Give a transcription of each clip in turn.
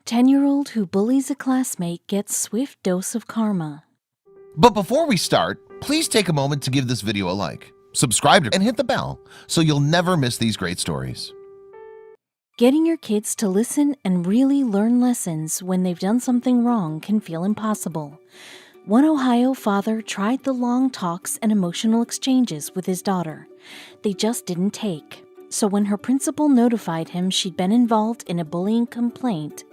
10-year-old who bullies a classmate gets swift dose of karma. But before we start, please take a moment to give this video a like, subscribe and hit the bell so you'll never miss these great stories. Getting your kids to listen and really learn lessons when they've done something wrong can feel impossible. One Ohio father tried the long talks and emotional exchanges with his daughter. They just didn't take. So when her principal notified him she'd been involved in a bullying complaint,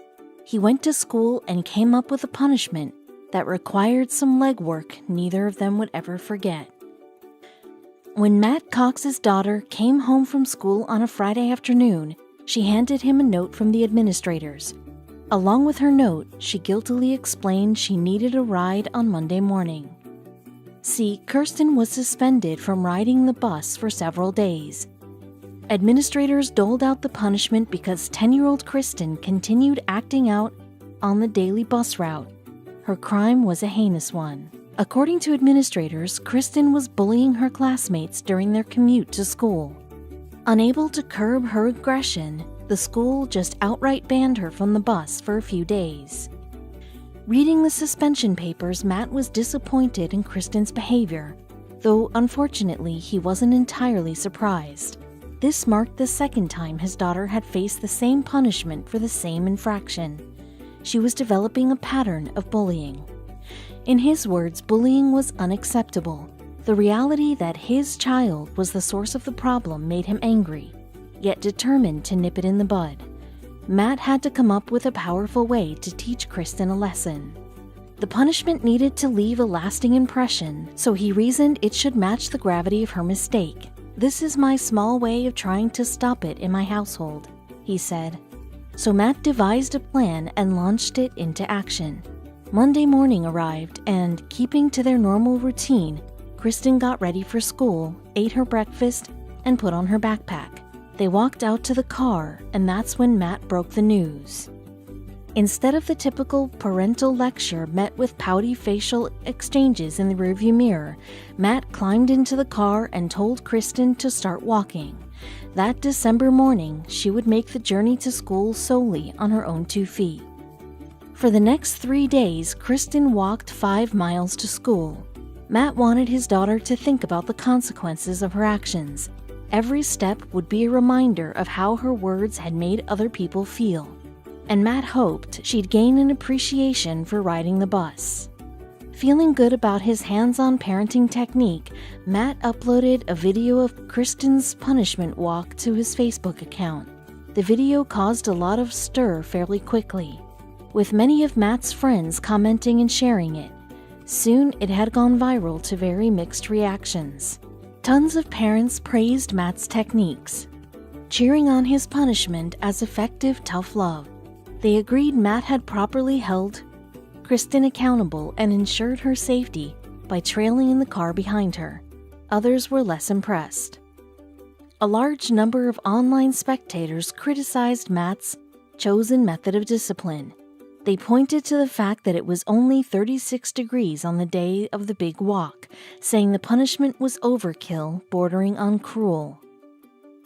he went to school and came up with a punishment that required some legwork neither of them would ever forget. When Matt Cox's daughter came home from school on a Friday afternoon, she handed him a note from the administrators. Along with her note, she guiltily explained she needed a ride on Monday morning. See, Kirsten was suspended from riding the bus for several days. Administrators doled out the punishment because 10-year-old Kristen continued acting out on the daily bus route. Her crime was a heinous one. According to administrators, Kristen was bullying her classmates during their commute to school. Unable to curb her aggression, the school just outright banned her from the bus for a few days. Reading the suspension papers, Matt was disappointed in Kristen's behavior, though unfortunately he wasn't entirely surprised. This marked the second time his daughter had faced the same punishment for the same infraction. She was developing a pattern of bullying. In his words, bullying was unacceptable. The reality that his child was the source of the problem made him angry, yet determined to nip it in the bud. Matt had to come up with a powerful way to teach Kristen a lesson. The punishment needed to leave a lasting impression, so he reasoned it should match the gravity of her mistake. "This is my small way of trying to stop it in my household," he said. So Matt devised a plan and launched it into action. Monday morning arrived, and keeping to their normal routine, Kristen got ready for school, ate her breakfast, and put on her backpack. They walked out to the car, and that's when Matt broke the news. Instead of the typical parental lecture met with pouty facial exchanges in the rearview mirror, Matt climbed into the car and told Kristen to start walking. That December morning, she would make the journey to school solely on her own 2 feet. For the next 3 days, Kristen walked 5 miles to school. Matt wanted his daughter to think about the consequences of her actions. Every step would be a reminder of how her words had made other people feel. And Matt hoped she'd gain an appreciation for riding the bus. Feeling good about his hands-on parenting technique, Matt uploaded a video of Kristen's punishment walk to his Facebook account. The video caused a lot of stir fairly quickly, with many of Matt's friends commenting and sharing it. Soon, it had gone viral to very mixed reactions. Tons of parents praised Matt's techniques, cheering on his punishment as effective tough love. They agreed Matt had properly held Kristen accountable and ensured her safety by trailing in the car behind her. Others were less impressed. A large number of online spectators criticized Matt's chosen method of discipline. They pointed to the fact that it was only 36 degrees on the day of the big walk, saying the punishment was overkill, bordering on cruel.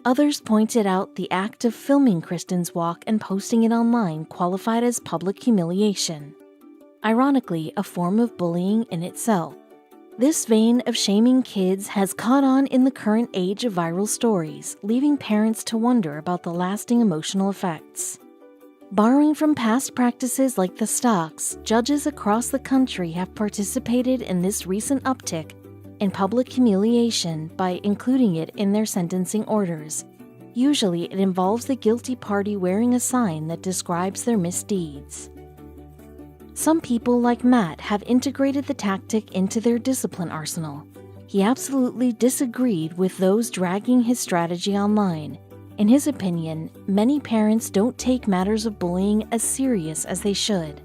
Others pointed out the act of filming Kristen's walk and posting it online qualified as public humiliation. Ironically, a form of bullying in itself. This vein of shaming kids has caught on in the current age of viral stories, leaving parents to wonder about the lasting emotional effects. Borrowing from past practices like the stocks, judges across the country have participated in this recent uptick in public humiliation by including it in their sentencing orders. Usually, it involves the guilty party wearing a sign that describes their misdeeds. Some people, like Matt, have integrated the tactic into their discipline arsenal. He absolutely disagreed with those dragging his strategy online. In his opinion, many parents don't take matters of bullying as serious as they should.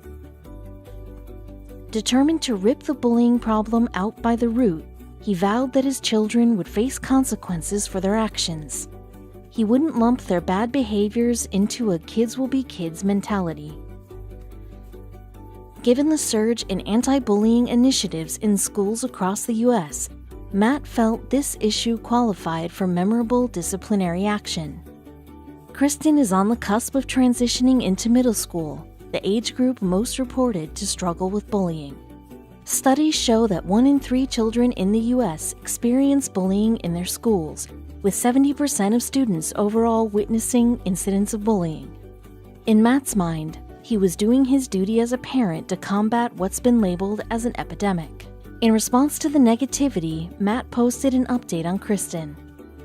Determined to rip the bullying problem out by the root, he vowed that his children would face consequences for their actions. He wouldn't lump their bad behaviors into a kids will be kids mentality. Given the surge in anti-bullying initiatives in schools across the U.S., Matt felt this issue qualified for memorable disciplinary action. Kristen is on the cusp of transitioning into middle school. the age group most reported to struggle with bullying. Studies show that 1 in 3 children in the U.S. experience bullying in their schools, with 70% of students overall witnessing incidents of bullying. In Matt's mind, he was doing his duty as a parent to combat what's been labeled as an epidemic. In response to the negativity, Matt posted an update on Kristen.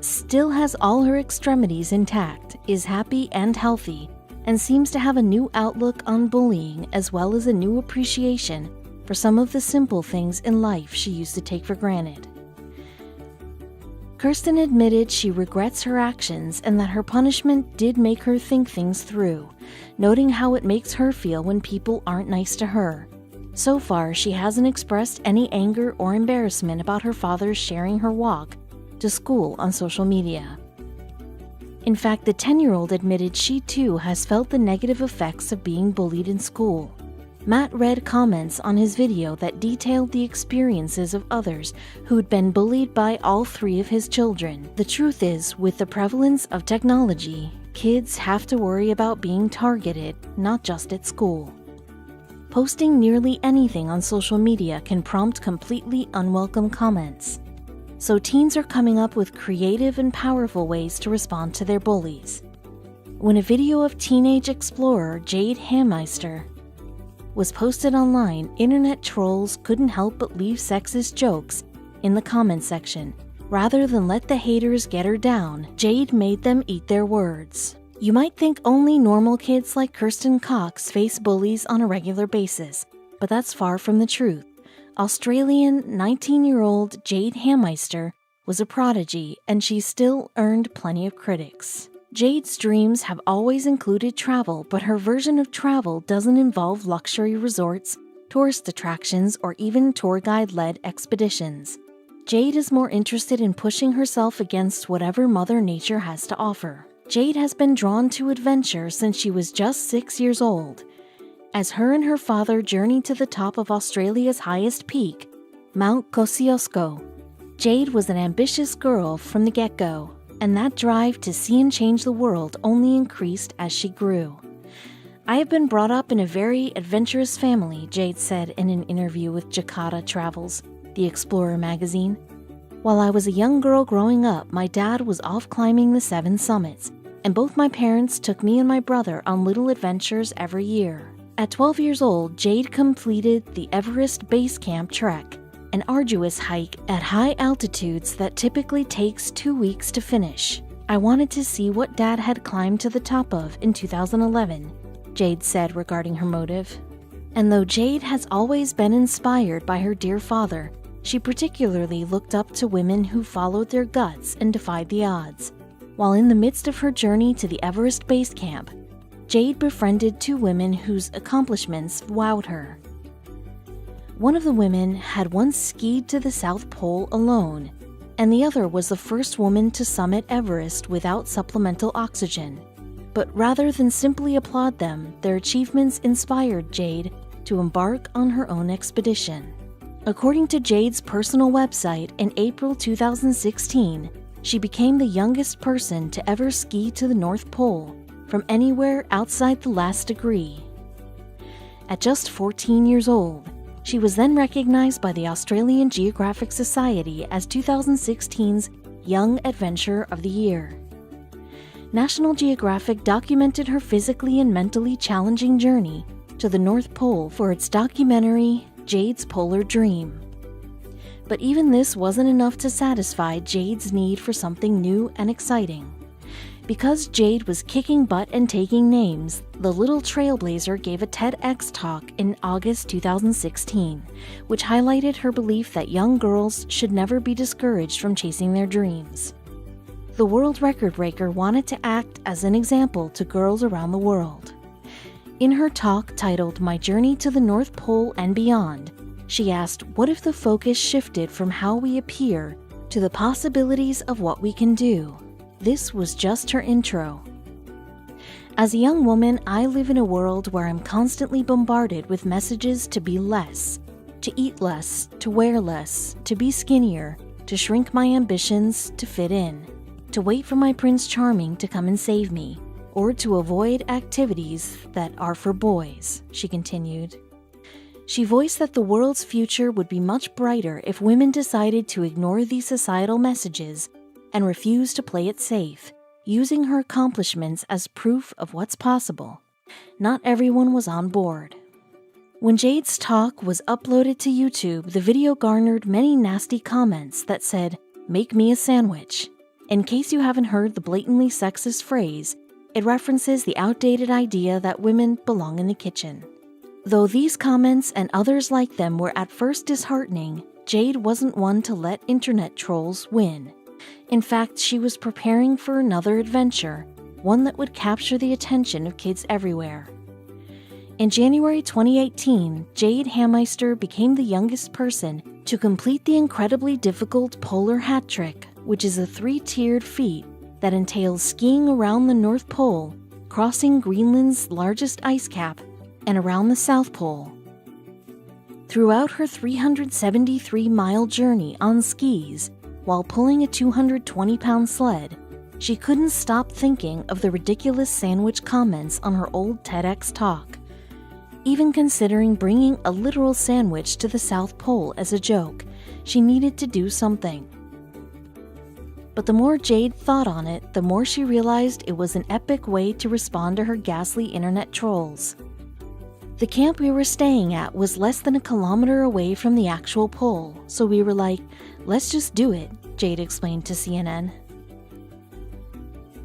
Still has all her extremities intact, is happy and healthy, and seems to have a new outlook on bullying as well as a new appreciation for some of the simple things in life she used to take for granted. Kirsten admitted she regrets her actions and that her punishment did make her think things through, noting how it makes her feel when people aren't nice to her. So far, she hasn't expressed any anger or embarrassment about her father sharing her walk to school on social media. In fact, the 10-year-old admitted she too has felt the negative effects of being bullied in school. Matt read comments on his video that detailed the experiences of others who'd been bullied by all 3 of his children. The truth is, with the prevalence of technology, kids have to worry about being targeted, not just at school. Posting nearly anything on social media can prompt completely unwelcome comments. So teens are coming up with creative and powerful ways to respond to their bullies. When a video of teenage explorer Jade Hammeister was posted online, internet trolls couldn't help but leave sexist jokes in the comment section. Rather than let the haters get her down, Jade made them eat their words. You might think only normal kids like Kirsten Cox face bullies on a regular basis, but that's far from the truth. Australian 19-year-old Jade Hammeister was a prodigy, and she still earned plenty of critics. Jade's dreams have always included travel, but her version of travel doesn't involve luxury resorts, tourist attractions, or even tour guide-led expeditions. Jade is more interested in pushing herself against whatever Mother Nature has to offer. Jade has been drawn to adventure since she was just 6 years old. As her and her father journeyed to the top of Australia's highest peak, Mount Kosciuszko, Jade was an ambitious girl from the get-go, and that drive to see and change the world only increased as she grew. I have been brought up in a very adventurous family, Jade said in an interview with Jakarta Travels, the Explorer magazine. While I was a young girl growing up, my dad was off climbing the 7 summits, and both my parents took me and my brother on little adventures every year. At 12 years old, Jade completed the Everest Base Camp trek, an arduous hike at high altitudes that typically takes 2 weeks to finish. I wanted to see what Dad had climbed to the top of in 2011, Jade said regarding her motive. And though Jade has always been inspired by her dear father, she particularly looked up to women who followed their guts and defied the odds. While in the midst of her journey to the Everest Base Camp, Jade befriended 2 women whose accomplishments wowed her. One of the women had once skied to the South Pole alone, and the other was the first woman to summit Everest without supplemental oxygen. But rather than simply applaud them, their achievements inspired Jade to embark on her own expedition. According to Jade's personal website, in April 2016, she became the youngest person to ever ski to the North Pole from anywhere outside the last degree. At just 14 years old, she was then recognized by the Australian Geographic Society as 2016's Young Adventurer of the Year. National Geographic documented her physically and mentally challenging journey to the North Pole for its documentary, Jade's Polar Dream. But even this wasn't enough to satisfy Jade's need for something new and exciting. Because Jade was kicking butt and taking names, the little trailblazer gave a TEDx talk in August 2016, which highlighted her belief that young girls should never be discouraged from chasing their dreams. The world record breaker wanted to act as an example to girls around the world. In her talk titled My Journey to the North Pole and Beyond, she asked, what if the focus shifted from how we appear to the possibilities of what we can do? This was just her intro. As a young woman, I live in a world where I'm constantly bombarded with messages to be less, to eat less, to wear less, to be skinnier, to shrink my ambitions, to fit in, to wait for my Prince Charming to come and save me, or to avoid activities that are for boys, she continued. She voiced that the world's future would be much brighter if women decided to ignore these societal messages and refuse to play it safe, using her accomplishments as proof of what's possible. Not everyone was on board. When Jade's talk was uploaded to YouTube, the video garnered many nasty comments that said, "Make me a sandwich." In case you haven't heard the blatantly sexist phrase, it references the outdated idea that women belong in the kitchen. Though these comments and others like them were at first disheartening, Jade wasn't one to let internet trolls win. In fact, she was preparing for another adventure, one that would capture the attention of kids everywhere. In January 2018, Jade Hameister became the youngest person to complete the incredibly difficult polar hat trick, which is a 3-tiered feat that entails skiing around the North Pole, crossing Greenland's largest ice cap, and around the South Pole. Throughout her 373-mile journey on skis, while pulling a 220-pound sled, she couldn't stop thinking of the ridiculous sandwich comments on her old TEDx talk, even considering bringing a literal sandwich to the South Pole as a joke. She needed to do something. But the more Jade thought on it, the more she realized it was an epic way to respond to her ghastly internet trolls. The camp we were staying at was less than a kilometer away from the actual pole, so we were like, let's just do it, Jade explained to CNN.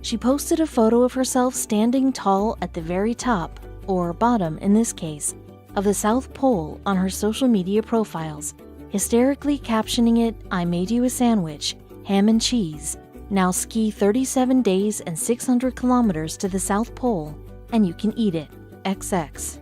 She posted a photo of herself standing tall at the very top, or bottom in this case, of the South Pole on her social media profiles, hysterically captioning it, "I made you a sandwich, ham and cheese. Now ski 37 days and 600 kilometers to the South Pole, and you can eat it. XX."